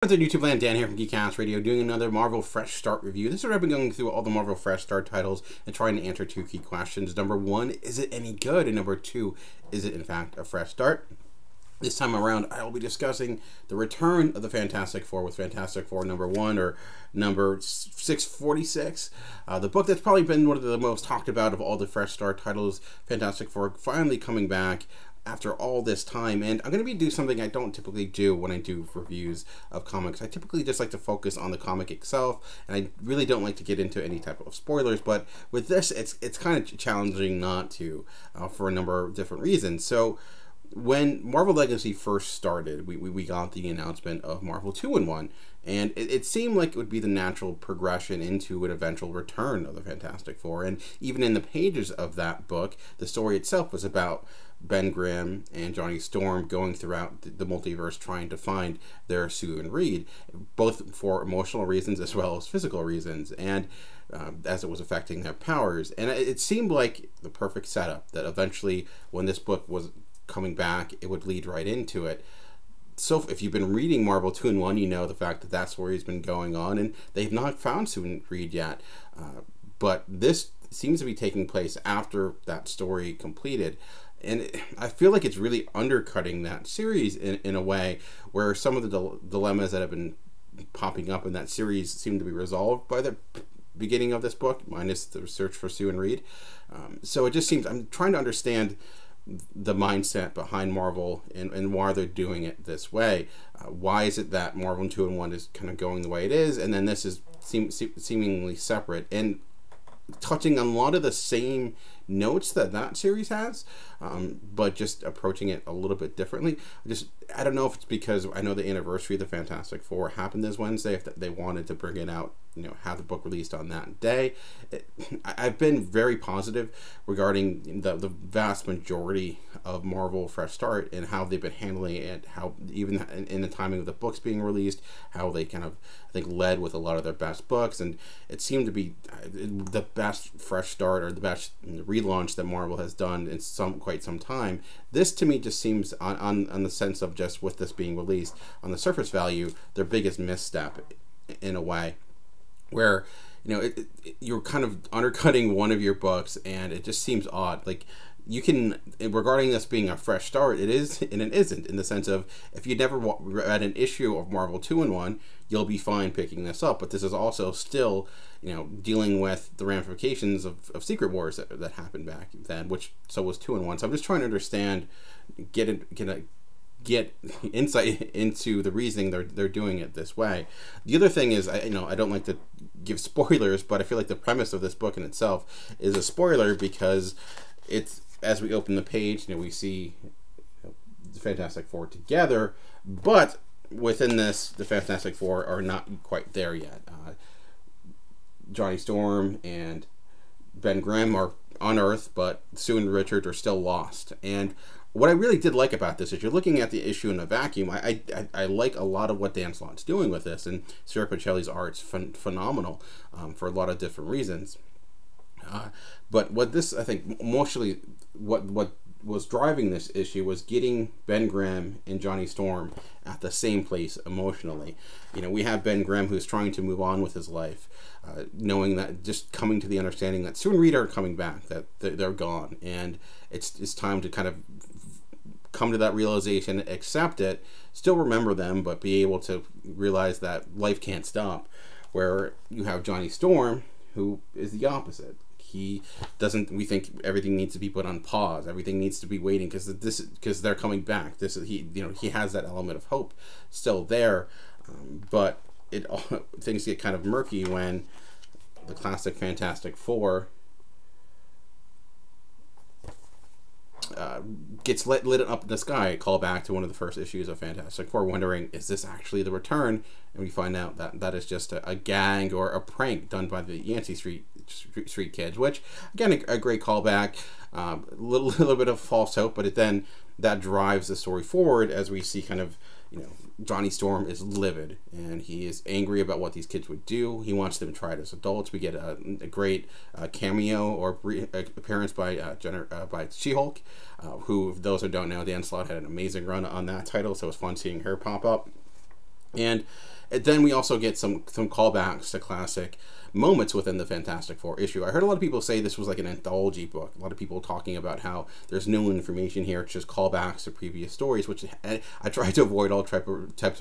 What's up, YouTube land? Dan here from GeekCast Radio, doing another Marvel Fresh Start review. This is where I've been going through all the Marvel Fresh Start titles and trying to answer two key questions. Number one, is it any good? And number two, is it in fact a fresh start? This time around, I will be discussing the return of the Fantastic Four with Fantastic Four number 1 or number 646. The book that's probably been one of the most talked about of all the Fresh Start titles. Fantastic Four finally coming back after all this time, and I'm going to do something I don't typically do when I do reviews of comics. I typically just like to focus on the comic itself, and I really don't like to get into any type of spoilers, but with this, it's kind of challenging not to, for a number of different reasons. So when Marvel Legacy first started, we got the announcement of Marvel 2-in-1, and it seemed like it would be the natural progression into an eventual return of the Fantastic Four. And even in the pages of that book, the story itself was about Ben Grimm and Johnny Storm going throughout the multiverse trying to find their Sue and Reed, both for emotional reasons as well as physical reasons, and as it was affecting their powers. And it seemed like the perfect setup that eventually, when this book was coming back, it would lead right into it. So if you've been reading Marvel 2-in-1, you know the fact that that story has been going on, and they've not found Sue and Reed yet. But this seems to be taking place after that story completed. And I feel like it's really undercutting that series in a way where some of the dilemmas that have been popping up in that series seem to be resolved by the beginning of this book, minus the search for Sue and Reed. So it just seems, I'm trying to understand the mindset behind Marvel and why they're doing it this way. Why is it that Marvel 2-in-1 is kind of going the way it is, and then this is seemingly separate and touching on a lot of the same notes that series has, but just approaching it a little bit differently. I don't know if it's because I know the anniversary of the Fantastic Four happened this Wednesday, if they wanted to bring it out, have the book released on that day. I've been very positive regarding the vast majority of Marvel Fresh Start and how they've been handling it, how even in the timing of the books being released, how they kind of, I think, led with a lot of their best books, and it seemed to be the best Fresh Start or the best relaunch that Marvel has done in quite some time. This to me just seems, on the sense of just with this being released, on the surface value, their biggest misstep in a way, where you're kind of undercutting one of your books, and it just seems odd. Like, you can, regarding this being a fresh start, it is and it isn't, in the sense of, if you never read an issue of Marvel 2-in-1, you'll be fine picking this up. But this is also still, dealing with the ramifications of Secret Wars that happened back then, which so was 2-in-1. So I'm just trying to understand, get insight into the reasoning they're doing it this way. The other thing is, I don't like to give spoilers, but I feel like the premise of this book in itself is a spoiler, because it's, as we open the page, we see the Fantastic Four together, but within this, the Fantastic Four are not quite there yet. Johnny Storm and Ben Grimm are on Earth, but Sue and Richard are still lost. And what I really did like about this is, you're looking at the issue in a vacuum. I like a lot of what Dan Slott's doing with this, and Sara Pichelli's art's phenomenal for a lot of different reasons. But what this, I think, mostly what was driving this issue was getting Ben Grimm and Johnny Storm at the same place emotionally. We have Ben Grimm, who's trying to move on with his life, knowing that, just coming to the understanding that Sue and Reed are coming back, that they're gone, and it's time to kind of come to that realization, accept it, still remember them, but be able to realize that life can't stop. Where you have Johnny Storm, who is the opposite. He doesn't. We think everything needs to be put on pause. Everything needs to be waiting because they're coming back. He has that element of hope still there, but things get kind of murky when the classic Fantastic Four gets lit up in the sky. Call back to one of the first issues of Fantastic Four, wondering, is this actually the return? And we find out that is just a gag or a prank done by the Yancey Street kids, which, again, a great callback, little bit of false hope, but then that drives the story forward, as we see kind of, Johnny Storm is livid, and he is angry about what these kids would do. He wants them to try it as adults. We get a great cameo or appearance by She-Hulk, who, if those who don't know, Dan Slott had an amazing run on that title, so it was fun seeing her pop up. And then we also get some callbacks to classic moments within the Fantastic Four issue. I heard a lot of people say this was like an anthology book. A lot of people talking about how there's no information here, it's just callbacks to previous stories, which I tried to avoid all types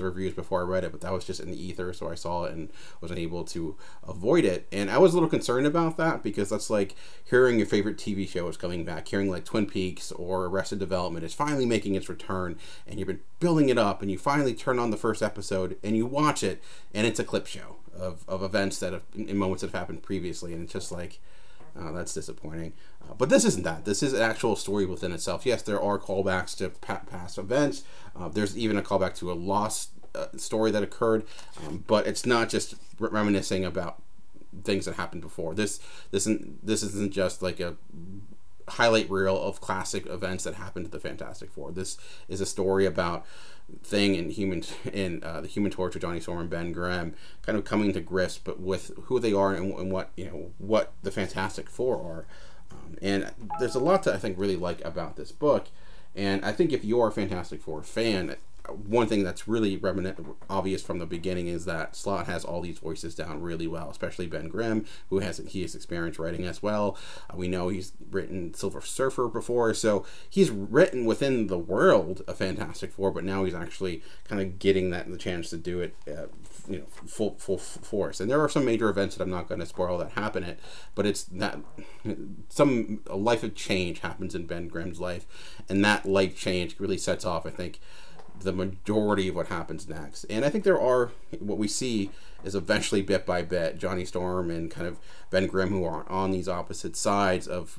of reviews before I read it, but that was just in the ether, so I saw it and wasn't able to avoid it. And I was a little concerned about that, because that's like hearing your favorite TV show is coming back, hearing like Twin Peaks or Arrested Development is finally making its return, and you've been building it up, and you finally turn on the first episode and you watch it, and it's a clip show of events that have, in moments that have happened previously, and it's just like, that's disappointing. But this isn't that. This is an actual story within itself. Yes, there are callbacks to past events. There's even a callback to a lost story that occurred, but it's not just reminiscing about things that happened before. This isn't just like a highlight reel of classic events that happened to the Fantastic Four. This is a story about Thing and the Human Torch of Johnny Storm and Ben Grimm kind of coming to grips, but with who they are and what what the Fantastic Four are. And there's a lot to, I think, really like about this book. And I think if you're a Fantastic Four fan, one thing that's really obvious from the beginning is that Slott has all these voices down really well, especially Ben Grimm, who has experience writing as well. We know he's written Silver Surfer before, so he's written within the world of Fantastic Four, but now he's actually kind of getting the chance to do it full force. And there are some major events that I'm not going to spoil that happen but it's that a life of change happens in Ben Grimm's life, and that life change really sets off, I think, the majority of what happens next. And I think what we see is eventually, bit by bit, Johnny Storm and kind of Ben Grimm, who are on these opposite sides of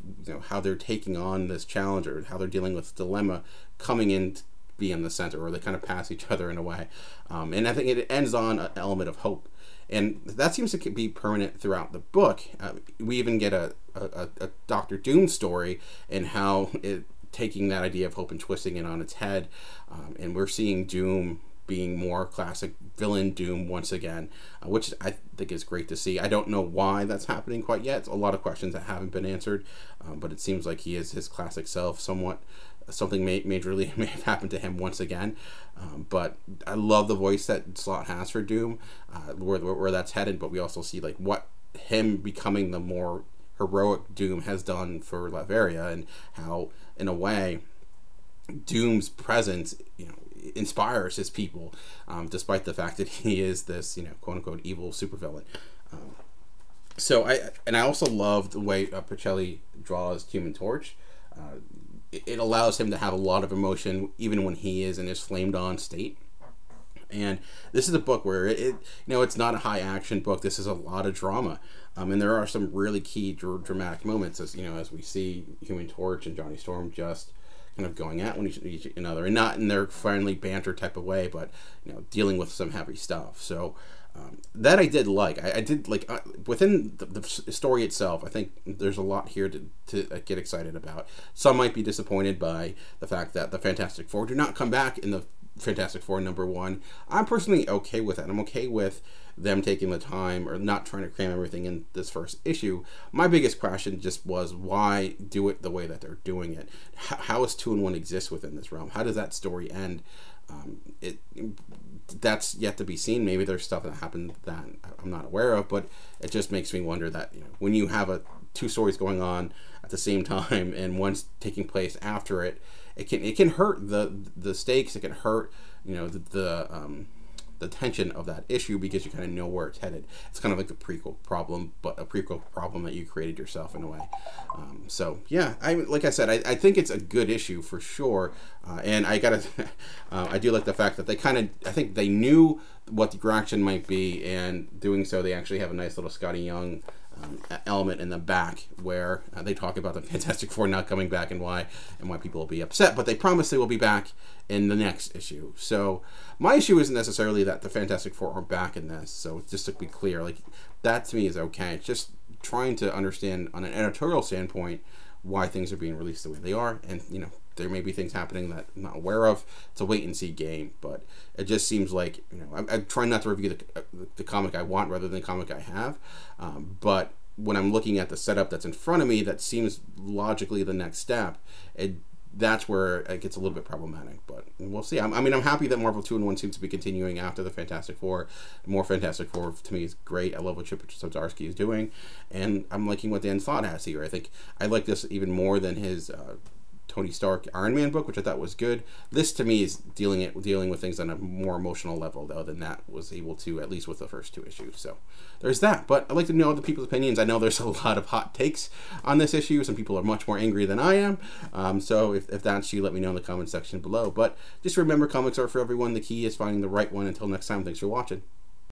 how they're taking on this challenge, or how they're dealing with the dilemma, coming in to be in the center, or they kind of pass each other in a way. And I think it ends on an element of hope, and that seems to be permanent throughout the book. We even get a Doctor Doom story, and how it taking that idea of hope and twisting it on its head, and we're seeing Doom being more classic villain Doom once again, which I think is great to see. I don't know why that's happening quite yet. It's a lot of questions that haven't been answered, but it seems like he is his classic self somewhat. Something majorly may have happened to him once again, but I love the voice that Slott has for Doom, where that's headed. But we also see like what him becoming the more heroic Doom has done for Latveria, and how, in a way, Doom's presence, inspires his people, despite the fact that he is this, quote unquote evil supervillain. So I also love the way Pichelli draws Human Torch. It allows him to have a lot of emotion, even when he is in his flamed on state. And this is a book where it's not a high action book. This is a lot of drama, and there are some really key dramatic moments, as we see Human Torch and Johnny Storm just kind of going at each another, and not in their friendly banter type of way, but dealing with some heavy stuff. So that I did like. I did like within the story itself. I think there's a lot here to get excited about. Some might be disappointed by the fact that the Fantastic Four do not come back in the Fantastic Four #1. I'm personally okay with that. I'm okay with them taking the time, or not trying to cram everything in this first issue. My biggest question just was, why do it the way that they're doing it? How does 2-in-1 exist within this realm? How does that story end? That's yet to be seen. Maybe there's stuff that happened that I'm not aware of, but it just makes me wonder that when you have two stories going on at the same time, and one's taking place after it, it can hurt the stakes. It can hurt the tension of that issue, because you kind of know where it's headed. It's kind of like the prequel problem, but a prequel problem that you created yourself in a way. So yeah, like I said, I think it's a good issue for sure. And I do like the fact that I think they knew what the direction might be, and doing so, they actually have a nice little Scotty Young element in the back, where they talk about the Fantastic Four not coming back, and why people will be upset, but they promise they will be back in the next issue. So my issue isn't necessarily that the Fantastic Four are back in this. So just to be clear, like, that to me is okay. It's just trying to understand on an editorial standpoint why things are being released the way they are, and there may be things happening that I'm not aware of. It's a wait and see game, but it just seems like I'm trying not to review the comic I want rather than the comic I have, but when I'm looking at the setup that's in front of me, that seems logically the next step. It that's where it gets a little bit problematic, but we'll see. I mean, I'm happy that Marvel 2-in-1 seems to be continuing after the Fantastic Four. More Fantastic Four, to me, is great. I love what Chip Zdarsky is doing, and I'm liking what Dan Slott has here. I think I like this even more than his Tony Stark Iron Man book, which I thought was good. This, to me, is dealing with things on a more emotional level, though, than that was able to, at least with the first 2 issues. So there's that. But I'd like to know other people's opinions. I know there's a lot of hot takes on this issue. Some people are much more angry than I am. So if that's you, let me know in the comment section below. But just remember, comics are for everyone. The key is finding the right one. Until next time, thanks for watching.